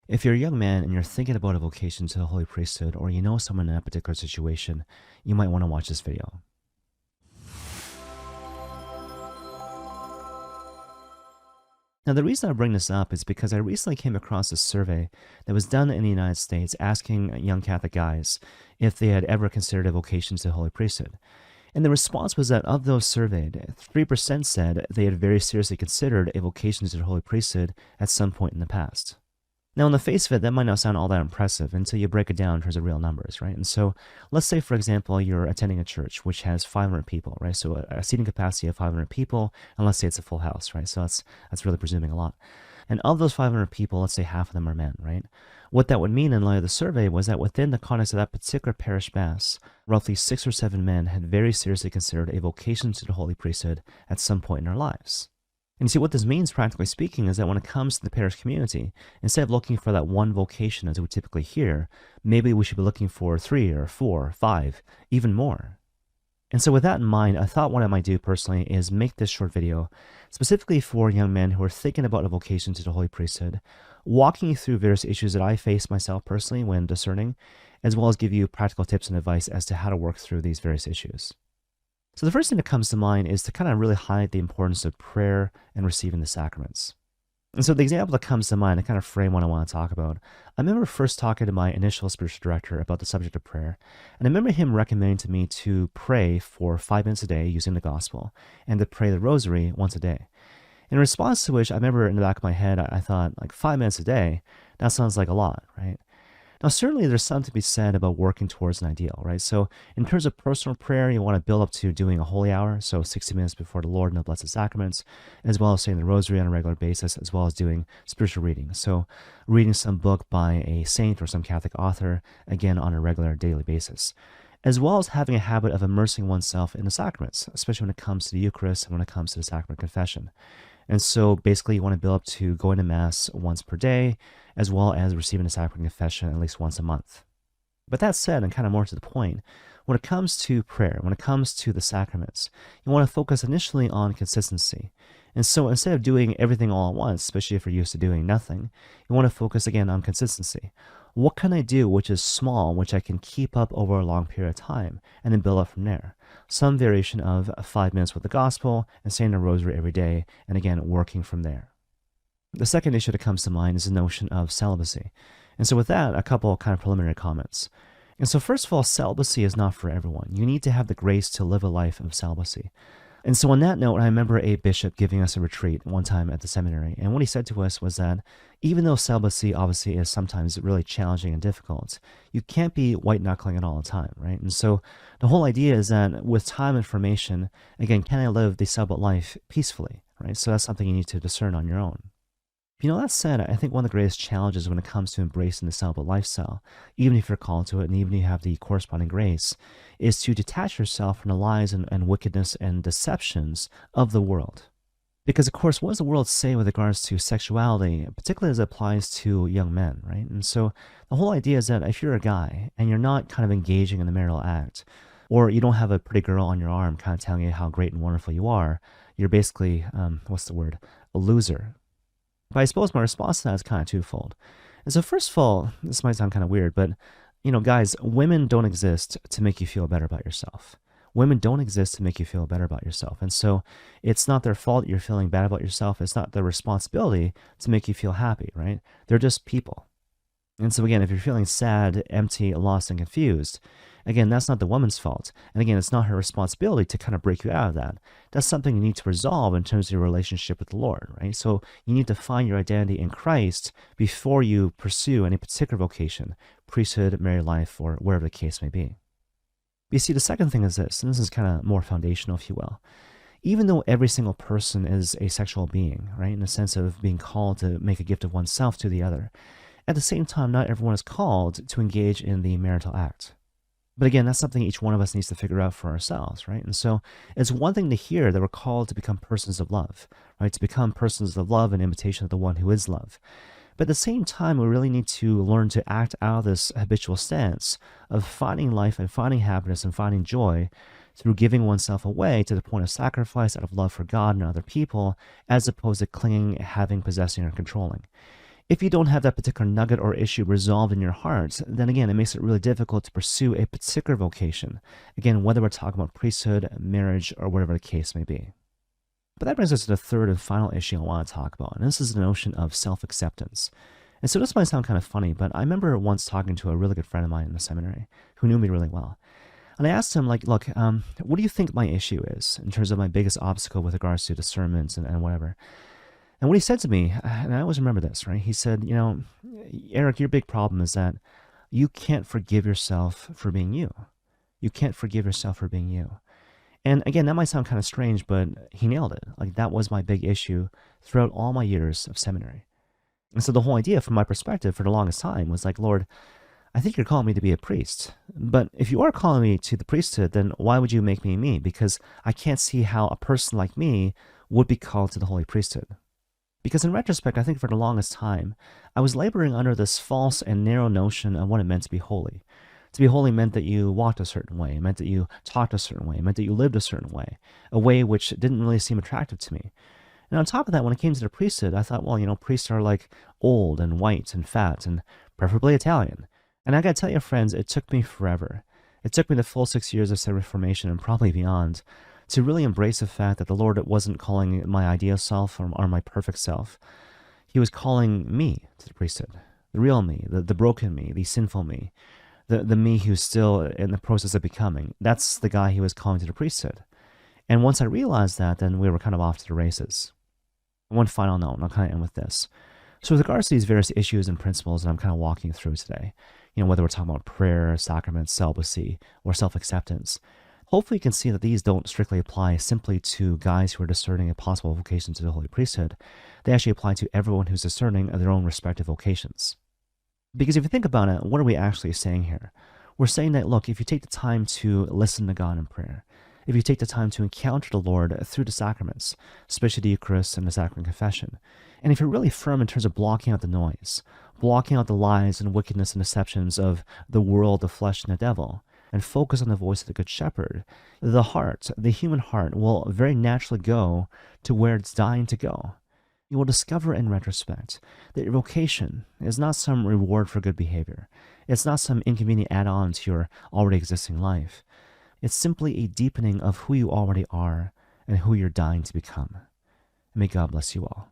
If you're a young man and you're thinking about a vocation to the Holy Priesthood, or you know someone in a particular situation, you might want to watch this video. Now, the reason I bring this up is because I recently came across a survey that was done in the United States asking young Catholic guys if they had ever considered a vocation to the Holy Priesthood. And the response was that of those surveyed, 3% said they had very seriously considered a vocation to the Holy Priesthood at some point in the past. Now, on the face of it, that might not sound all that impressive until you break it down in terms of real numbers, right? And so let's say, for example, you're attending a church which has 500 people, right? So a seating capacity of 500 people, and let's say it's a full house, right? So that's really presuming a lot. And of those 500 people, let's say half of them are men, right? What that would mean in light of the survey was that within the context of that particular parish mass, roughly 6 or 7 men had very seriously considered a vocation to the Holy Priesthood at some point in their lives. And you see, what this means, practically speaking, is that when it comes to the parish community, instead of looking for that one vocation as we typically hear, maybe we should be looking for 3 or 4 or 5, even more. And so with that in mind, I thought what I might do personally is make this short video specifically for young men who are thinking about a vocation to the Holy Priesthood, walking you through various issues that I face myself personally when discerning, as well as give you practical tips and advice as to how to work through these various issues. So the first thing that comes to mind is to kind of really highlight the importance of prayer and receiving the sacraments. And so the example that comes to mind to kind of frame what I want to talk about, I remember first talking to my initial spiritual director about the subject of prayer, and I remember him recommending to me to pray for 5 minutes a day using the gospel, and to pray the rosary once a day. In response to which, I remember in the back of my head, I thought, like 5 minutes a day, that sounds like a lot, right? Now, certainly there's something to be said about working towards an ideal, right? So in terms of personal prayer, you want to build up to doing a holy hour, so 60 minutes before the Lord and the Blessed Sacraments, as well as saying the rosary on a regular basis, as well as doing spiritual reading. So reading some book by a saint or some Catholic author, again, on a regular daily basis, as well as having a habit of immersing oneself in the sacraments, especially when it comes to the Eucharist and when it comes to the sacrament confession. And so basically you want to build up to going to Mass once per day, as well as receiving a sacrament confession at least once a month. But that said, and kind of more to the point, when it comes to prayer, when it comes to the sacraments, you want to focus initially on consistency. And so instead of doing everything all at once, especially if you're used to doing nothing, you want to focus again on consistency. What can I do which is small, which I can keep up over a long period of time, and then build up from there? Some variation of 5 minutes with the gospel and saying the rosary every day, and again, working from there. The second issue that comes to mind is the notion of celibacy. And so with that, a couple kind of preliminary comments. And so first of all, celibacy is not for everyone. You need to have the grace to live a life of celibacy. And so on that note, I remember a bishop giving us a retreat one time at the seminary. And what he said to us was that even though celibacy obviously is sometimes really challenging and difficult, you can't be white knuckling it all the time, right? And so the whole idea is that with time and formation, again, can I live the celibate life peacefully, right? So that's something you need to discern on your own. That said, I think one of the greatest challenges when it comes to embracing the celibate lifestyle, even if you're called to it and even if you have the corresponding grace, is to detach yourself from the lies and wickedness and deceptions of the world. Because, of course, what does the world say with regards to sexuality, particularly as it applies to young men, right? And so the whole idea is that if you're a guy and you're not kind of engaging in the marital act, or you don't have a pretty girl on your arm kind of telling you how great and wonderful you are, you're basically, a loser. But I suppose my response to that is kind of twofold. And so first of all, this might sound kind of weird, but, guys, women don't exist to make you feel better about yourself. Women don't exist to make you feel better about yourself. And so it's not their fault that you're feeling bad about yourself. It's not their responsibility to make you feel happy, right? They're just people. And so again, if you're feeling sad, empty, lost, and confused, again, that's not the woman's fault. And again, it's not her responsibility to kind of break you out of that. That's something you need to resolve in terms of your relationship with the Lord, right? So you need to find your identity in Christ before you pursue any particular vocation, priesthood, married life, or wherever the case may be. But you see, the second thing is this, and this is kind of more foundational, if you will. Even though every single person is a sexual being, right, in the sense of being called to make a gift of oneself to the other, at the same time, not everyone is called to engage in the marital act. But again, that's something each one of us needs to figure out for ourselves, right? And so it's one thing to hear that we're called to become persons of love, right? To become persons of love and imitation of the one who is love. But at the same time, we really need to learn to act out of this habitual stance of finding life and finding happiness and finding joy through giving oneself away to the point of sacrifice out of love for God and other people, as opposed to clinging, having, possessing, or controlling. If you don't have that particular nugget or issue resolved in your heart, then again, it makes it really difficult to pursue a particular vocation. Again, whether we're talking about priesthood, marriage, or whatever the case may be. But that brings us to the third and final issue I want to talk about, and this is the notion of self-acceptance. And so this might sound kind of funny, but I remember once talking to a really good friend of mine in the seminary who knew me really well. And I asked him, like, look, what do you think my issue is in terms of my biggest obstacle with regards to discernment and whatever? And what he said to me, and I always remember this, right? He said, Eric, your big problem is that you can't forgive yourself for being you. You can't forgive yourself for being you. And again, that might sound kind of strange, but he nailed it. Like, that was my big issue throughout all my years of seminary. And so the whole idea from my perspective for the longest time was like, Lord, I think you're calling me to be a priest. But if you are calling me to the priesthood, then why would you make me me? Because I can't see how a person like me would be called to the holy priesthood. Because in retrospect, I think for the longest time, I was laboring under this false and narrow notion of what it meant to be holy. To be holy meant that you walked a certain way. It meant that you talked a certain way. It meant that you lived a certain way, a way which didn't really seem attractive to me. And on top of that, when it came to the priesthood, I thought, well, priests are like old and white and fat and preferably Italian. And I got to tell you, friends, it took me forever. It took me the full 6 years of seminary formation and probably beyond to really embrace the fact that the Lord wasn't calling my ideal self or my perfect self. He was calling me to the priesthood, the real me, the broken me, the sinful me, the me who's still in the process of becoming. That's the guy he was calling to the priesthood. And once I realized that, then we were kind of off to the races. One final note, and I'll kind of end with this. So with regards to these various issues and principles that I'm kind of walking through today, whether we're talking about prayer, sacraments, celibacy, or self-acceptance, hopefully you can see that these don't strictly apply simply to guys who are discerning a possible vocation to the holy priesthood. They actually apply to everyone who's discerning of their own respective vocations. Because if you think about it, what are we actually saying here? We're saying that, look, if you take the time to listen to God in prayer, if you take the time to encounter the Lord through the sacraments, especially the Eucharist and the Sacrament Confession, and if you're really firm in terms of blocking out the noise, blocking out the lies and wickedness and deceptions of the world, the flesh, and the devil, and focus on the voice of the Good Shepherd, the heart, the human heart, will very naturally go to where it's dying to go. You will discover in retrospect that your vocation is not some reward for good behavior. It's not some inconvenient add-on to your already existing life. It's simply a deepening of who you already are and who you're dying to become. May God bless you all.